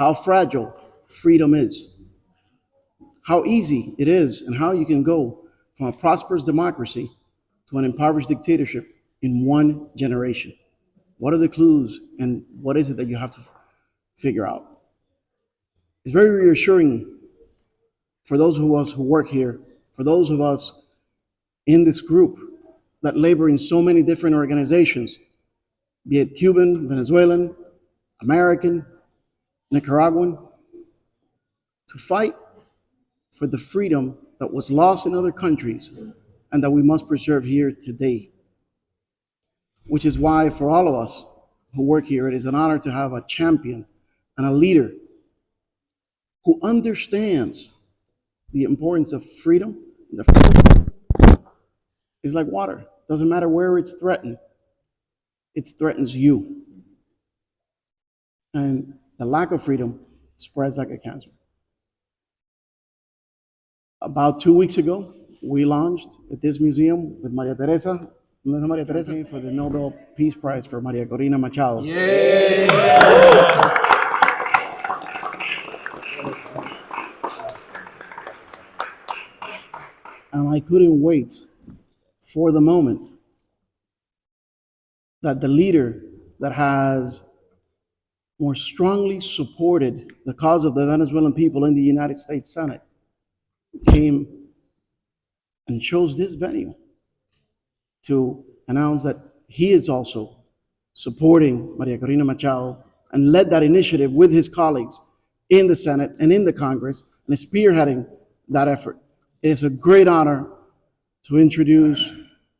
how fragile freedom is, how easy it is, and how you can go from a prosperous democracy to an impoverished dictatorship in one generation. What are the clues, and what is it that you have to figure out? It's very reassuring for those of us who work here, for those of us in this group that labor in so many different organizations, be it Cuban, Venezuelan, American, Nicaraguan, to fight for the freedom that was lost in other countries and that we must preserve here today. Which is why, for all of us who work here, it is an honor to have a champion and a leader who understands the importance of freedom. The freedom is like water. Doesn't matter where it's threatened, it threatens you. And the lack of freedom spreads like a cancer. About 2 weeks ago, we launched at this museum with Maria Teresa for the Nobel Peace Prize for Maria Corina Machado. Yay! And I couldn't wait for the moment that the leader that has more strongly supported the cause of the Venezuelan people in the United States Senate came and chose this venue to announce that he is also supporting Maria Corina Machado and led that initiative with his colleagues in the Senate and in the Congress and is spearheading that effort. It is a great honor to introduce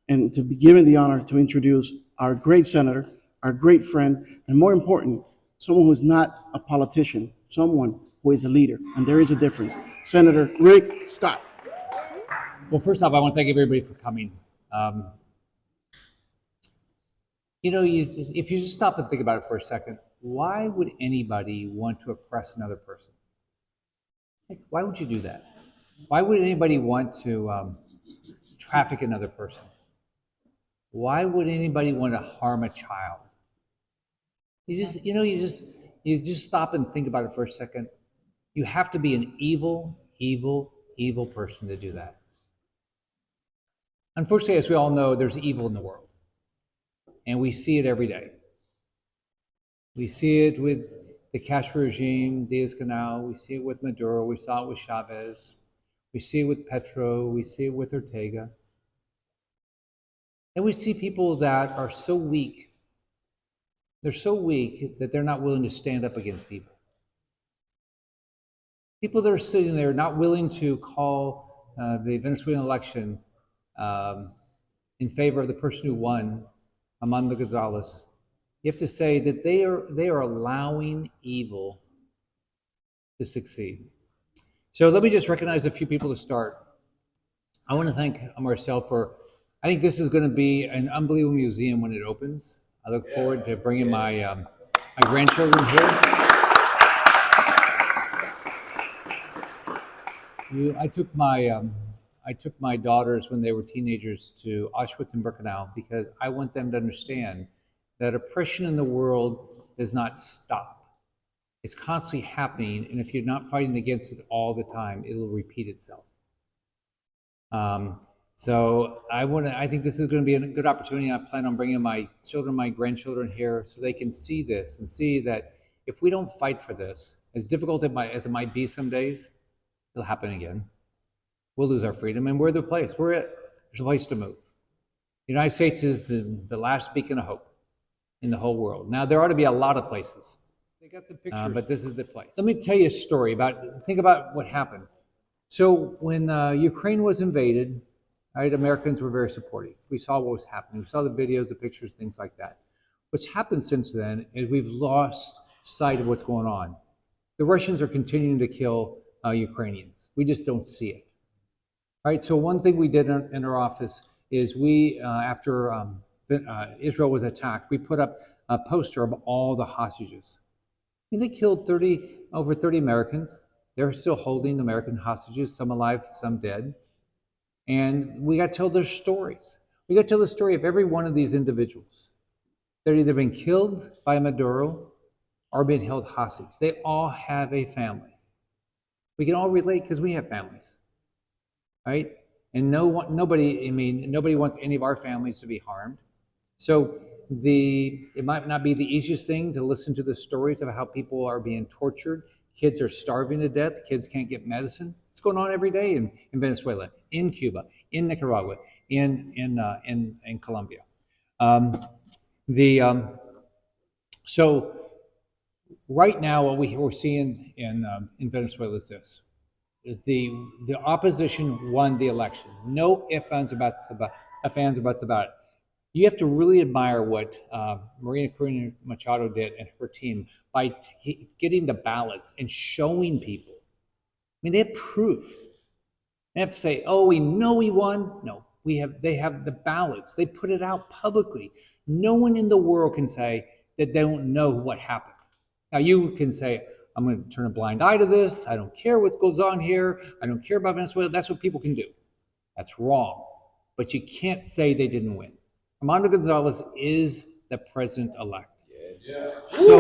and to be given the honor to introduce our great senator, our great friend, and more important, someone who is not a politician, someone who is a leader, and there is a difference. Senator Rick Scott. Well, first off, I want to thank everybody for coming. If you just stop and think about it for a second, why would anybody want to oppress another person? Why would you do that? Why would anybody want to traffic another person? Why would anybody want to harm a child? You just stop and think about it for a second. You have to be an evil, evil, evil person to do that. Unfortunately, as we all know, there's evil in the world. And we see it every day. We see it with the Castro regime, Diaz-Canel. We see it with Maduro. We saw it with Chavez. We see it with Petro. We see it with Ortega. And we see people that are so weak. They're so weak that they're not willing to stand up against evil. People that are sitting there not willing to call the Venezuelan election in favor of the person who won, Armando Gonzalez. You have to say that they are allowing evil to succeed. So let me just recognize a few people to start. I want to thank Marcel for, I think this is going to be an unbelievable museum when it opens. I look forward to bringing my grandchildren here. I took my daughters when they were teenagers to Auschwitz and Birkenau because I want them to understand that oppression in the world does not stop. It's constantly happening, and if you're not fighting against it all the time, it'll repeat itself. So I think this is going to be a good opportunity. I plan on bringing my children, my grandchildren here so they can see this and see that if we don't fight for this, as difficult as it might be some days, it'll happen again. We'll lose our freedom, and we're the place. We're it. There's a place to move. The United States is the last beacon of hope in the whole world. Now, there ought to be a lot of places. They got some pictures, but this is the place. Let me tell you a story think about what happened. So when Ukraine was invaded, right, Americans were very supportive. We saw what was happening. We saw the videos, the pictures, things like that. What's happened since then is we've lost sight of what's going on. The Russians are continuing to kill Ukrainians. We just don't see it. Right, so one thing we did in our office is we, after Israel was attacked, we put up a poster of all the hostages. I mean, they killed over 30 Americans. They're still holding American hostages, some alive, some dead. And we got to tell their stories. We got to tell the story of every one of these individuals. They've either been killed by Maduro, are being held hostage. They all have a family. We can all relate because we have families, right? And nobody wants any of our families to be harmed. So it might not be the easiest thing to listen to the stories of how people are being tortured. Kids are starving to death. Kids can't get medicine. It's going on every day in Venezuela, in Cuba, in Nicaragua, in Colombia. So right now, what we're seeing in Venezuela is this: the opposition won the election. No ifs, ands, buts about it. You have to really admire what Maria Corina Machado did and her team by getting the ballots and showing people. I mean, they have proof. They have to say, "Oh, we know we won." No, They have the ballots. They put it out publicly. No one in the world can say that they don't know what happened. Now you can say, "I'm going to turn a blind eye to this. I don't care what goes on here. I don't care about Venezuela." That's what people can do. That's wrong. But you can't say they didn't win. Armando Gonzalez is the president-elect. Yes. So,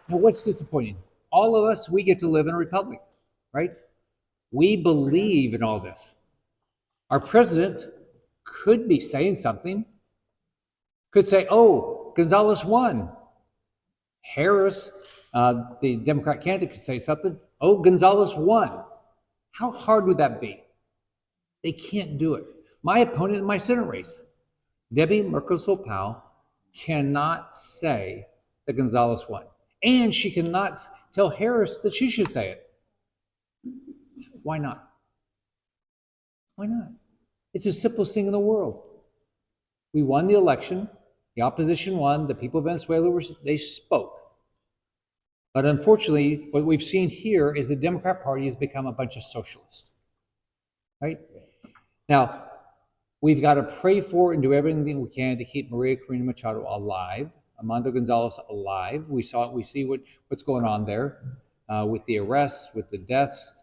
now what's disappointing? All of us, we get to live in a republic, right? We believe in all this. Our president could be saying something, could say, "Oh, Gonzalez won." Harris, the Democrat candidate, could say something, "Oh, Gonzalez won." How hard would that be? They can't do it. My opponent in my Senate race, Debbie Mercosur-Powell, cannot say that Gonzalez won. And she cannot tell Harris that she should say it. Why not? Why not? It's the simplest thing in the world. We won the election. The opposition won. The people of Venezuela, they spoke. But unfortunately, what we've seen here is the Democrat Party has become a bunch of socialists, right? Now, we've got to pray for and do everything we can to keep Maria Corina Machado alive, Armando Gonzalez alive. We see what's going on there with the arrests, with the deaths.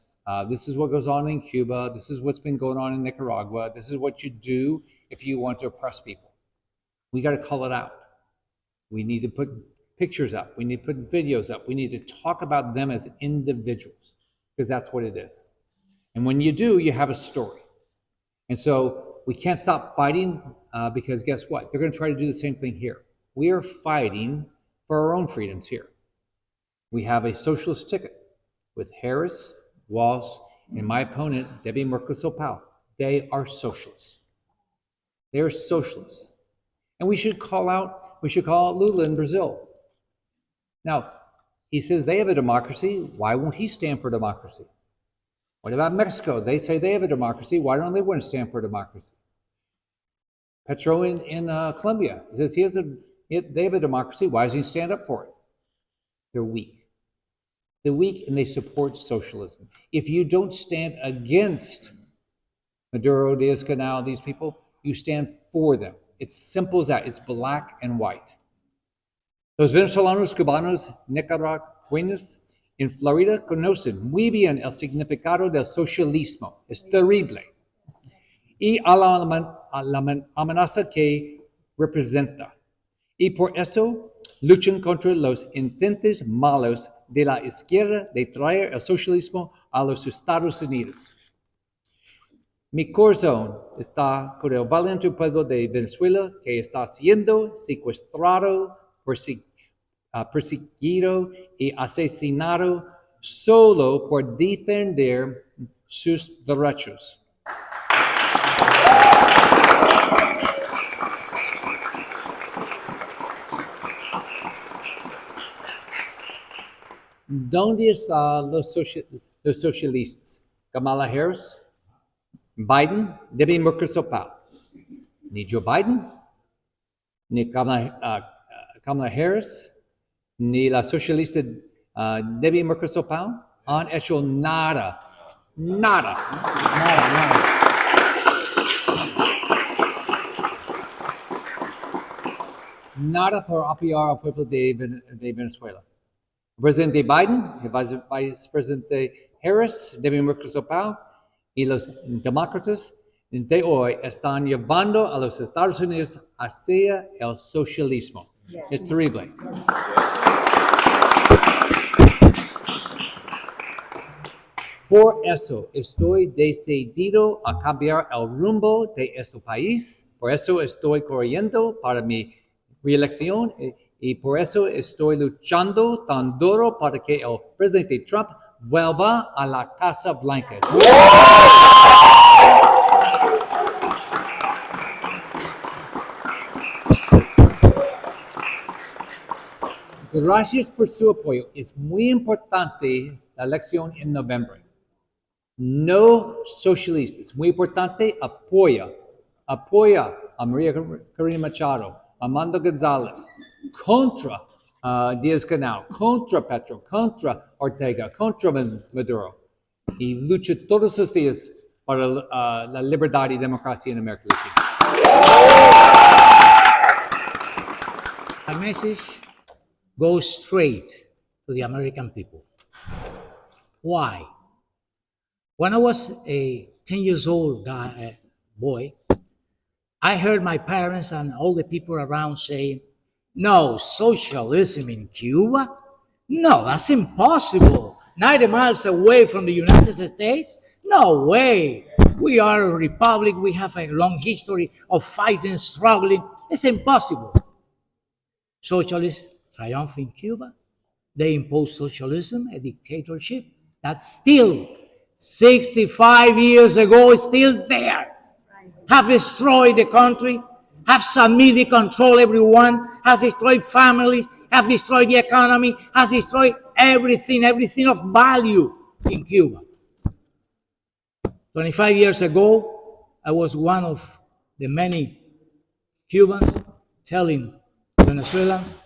This is what goes on in Cuba. This is what's been going on in Nicaragua. This is what you do if you want to oppress people. We got to call it out. We need to put pictures up. We need to put videos up. We need to talk about them as individuals because that's what it is. And when you do, you have a story. And so we can't stop fighting because guess what? They're going to try to do the same thing here. We are fighting for our own freedoms here. We have a socialist ticket with Harris, Walz, and my opponent, Debbie Mercosur-Powell. They are socialists. They are socialists. And we should call out Lula in Brazil. Now, he says they have a democracy. Why won't he stand for democracy? What about Mexico? They say they have a democracy. Why don't they want to stand for democracy? Petro in Colombia says they have a democracy. Why doesn't he stand up for it? They're weak. They're weak and they support socialism. If you don't stand against Maduro, Diaz-Canel, these people, you stand for them. It's simple as that. It's black and white. Los venezolanos, cubanos, nicaragüenses en Florida conocen muy bien el significado del socialismo. Es terrible. Y a la amenaza que representa. Y por eso luchan contra los intentos malos de la izquierda de traer el socialismo a los Estados Unidos. Mi corazón está con el valiente pueblo de Venezuela que está siendo secuestrado, perseguido y asesinado solo por defender sus derechos. ¿Dónde están los socialistas? Kamala Harris, Biden, Debbie Mercosur-Powell. Ni Joe Biden, ni Kamala Harris, ni la socialista Debbie Mercosur-Powell han hecho nada. Nada. Nada por apoyar al pueblo de Venezuela. El presidente Biden, el vicepresidente Harris, Debbie Mercosur-Powell y los demócratas de hoy están llevando a los Estados Unidos hacia el socialismo. Es terrible. Por eso estoy decidido a cambiar el rumbo de este país. Por eso estoy corriendo para mi reelección y por eso estoy luchando tan duro para que el presidente Trump vuelva a la Casa Blanca. Gracias por su apoyo. Es muy importante la elección en noviembre. No socialistas. Muy importante, apoya a María Corina Machado, Armando González, contra Díaz Canal, contra Petro, contra Ortega, contra Maduro. Y lucha todos los días para la libertad y democracia en América Latina. My message goes straight to the American people. Why? When I was a 10 years old boy, I heard my parents and all the people around saying, no, socialism in Cuba? No, that's impossible. 90 miles away from the United States? No way. We are a republic. We have a long history of fighting, struggling. It's impossible. Socialists triumph in Cuba. They impose socialism, a dictatorship that still 65 years ago is still there. Have destroyed the country, have submitted control everyone, has destroyed families, have destroyed the economy, has destroyed everything of value in Cuba. 25 years ago, I was one of the many Cubans telling Venezuelans,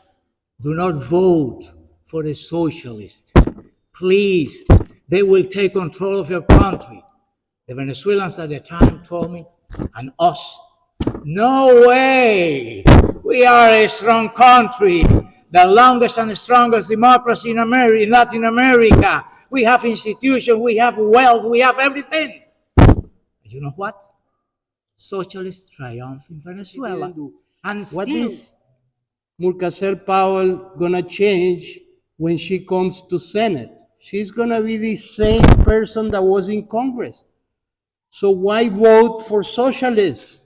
do not vote for the socialists. Please, they will take control of your country. The Venezuelans at the time told me, and us, no way! We are a strong country, the longest and strongest democracy in Latin America. We have institutions, we have wealth, we have everything. You know what? Socialists triumph in Venezuela. And What still, is Murkacel Powell gonna change when she comes to Senate? She's gonna be the same person that was in Congress. So why vote for socialists?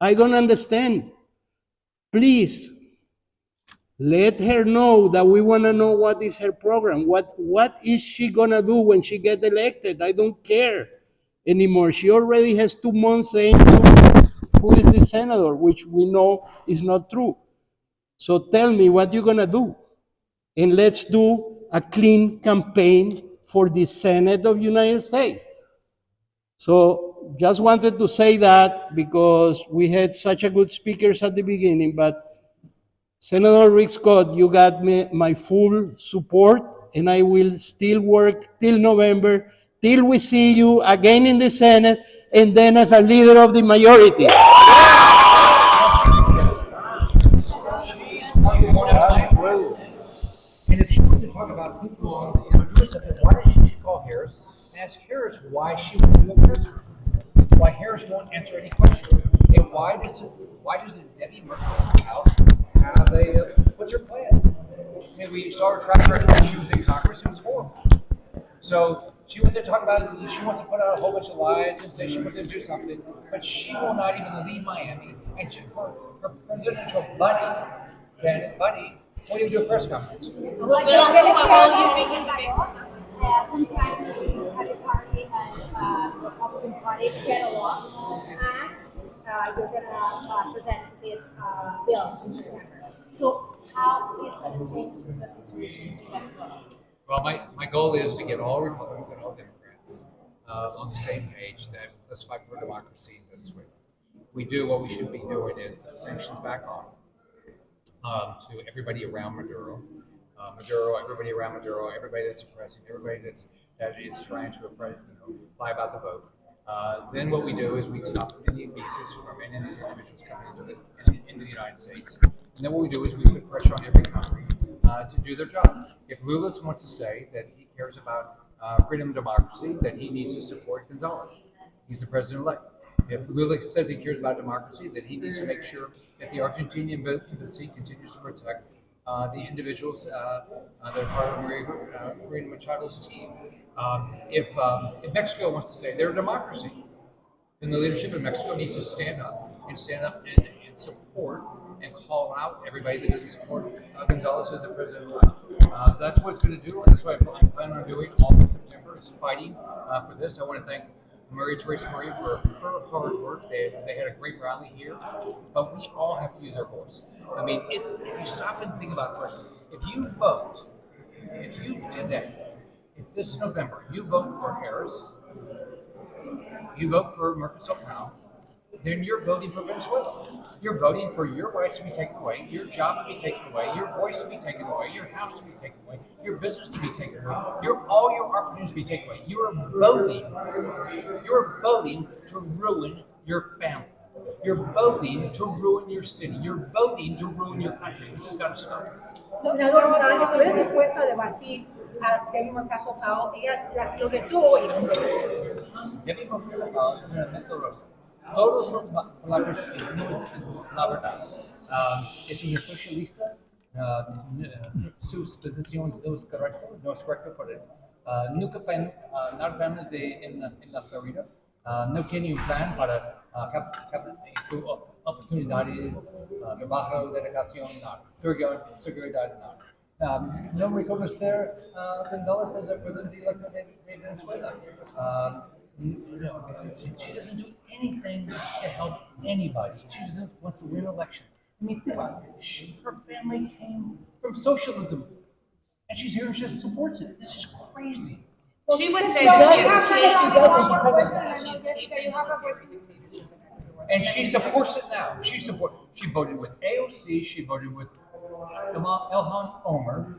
I don't understand. Please, let her know that we wanna know what is her program. What is she gonna do when she gets elected? I don't care anymore. She already has 2 months saying who is the senator, which we know is not true. So tell me what you're gonna do. And let's do a clean campaign for the Senate of the United States. So just wanted to say that because we had such a good speakers at the beginning, but Senator Rick Scott, you got my full support, and I will still work till November, till we see you again in the Senate, and then as a leader of the majority. And if she wants to talk about people, do something, why doesn't she call Harris and ask Harris why she won't do a press conference? Why Harris won't answer any questions? And why doesn't Debbie Merkel's house have what's her plan? And we saw her track record when she was in Congress, it was horrible. So she wants to talk about, she wants to put out a whole bunch of lies and say she wants to do something, but she will not even leave Miami. And her presidential candidate buddy, won't even do a press conference. Like, will you drinking tobacco? Sometimes at the party and Republican Party get along, and you're gonna present this bill in September. So how is that change the situation in Venezuela? Well, my goal is to get all Republicans and all Democrats on the same page that let's fight for democracy in Venezuela. We do what we should be doing is put sanctions back on to everybody around Maduro. Everybody around Maduro, everybody that's oppressing, everybody that is trying to lie about the vote. Then what we do is we stop any visas from any of these individuals coming into the United States. And then what we do is we put pressure on every country to do their job. If Lula wants to say that he cares about freedom and democracy, that he needs to support Gonzalez. He's the president-elect. If Lula says he cares about democracy, then he needs to make sure that the Argentinian embassy continues to protect the individuals that are part of Marina Machado's team. If Mexico wants to say they're a democracy, then the leadership in Mexico needs to stand up and support and call out everybody that doesn't support Gonzalez as the president. So that's what it's going to do, and that's what I'm planning on doing all of September is fighting for this. I want to thank Maria Teresa Maria for her hard work. They had a great rally here, but we all have to use our voice. I mean, if you stop and think about it first, if you vote, if this November you vote for Harris, you vote for Mercosur, then you're voting for Venezuela. You're voting for your rights to be taken away, your job to be taken away, your voice to be taken away, your house to be taken away, your business to be taken away, all your opportunities to be taken away. You're voting to ruin your family. You're voting to ruin your city. You're voting to ruin your country. This has got to stop. Senador, si estuviera dispuesta a debatir al tema caso Pao, ella lo que tú oyes. Ya mismo Pao es un elemento rosa. Todos los palabras que no es la verdad. Es un socialista. Su posición no es correcta por él. Nunca fue en la Florida. No tiene un plan para oportunidades, trabajo, dedicación, nada. Seguridad, nada. No reconocer González as a president elected de Venezuela. She doesn't do anything to help anybody. She just wants to win an election. I mean, think about it. Her family came from socialism, and she's here and she supports it. This is crazy. She would say She that she escaped a military dictatorship. And she supports it now. She voted with AOC. She voted with Ilhan Omar.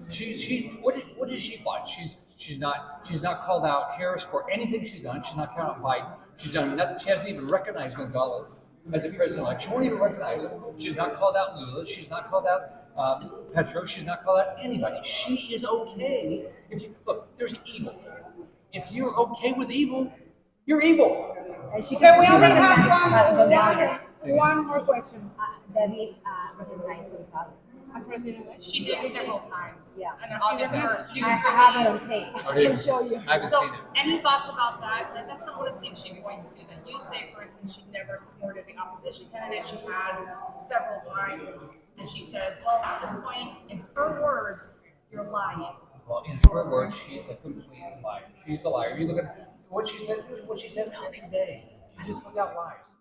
What does she want? She's not called out Harris for anything she's done. She's not called out Biden. She's done nothing. She hasn't even recognized Gonzalez as a president. She won't even recognize him. She's not called out Lula. She's not called out Petro. She's not called out anybody. She is okay. Look, there's evil. If you're okay with evil, you're evil. Okay, we only have one more question. Debbie recognized Gonzalez. She did several times. Yeah. And on August 1st, she I was have it on released. tape. I can show you. I haven't So, seen it. any thoughts about that? That's one of the things she points to. That you say, for instance, she never supported the opposition candidate. She has several times, and she says, "Well, at this point, in her words, you're lying." Well, in her words, she's a complete liar. She's a liar. You look at what she says every day. She just puts out lies.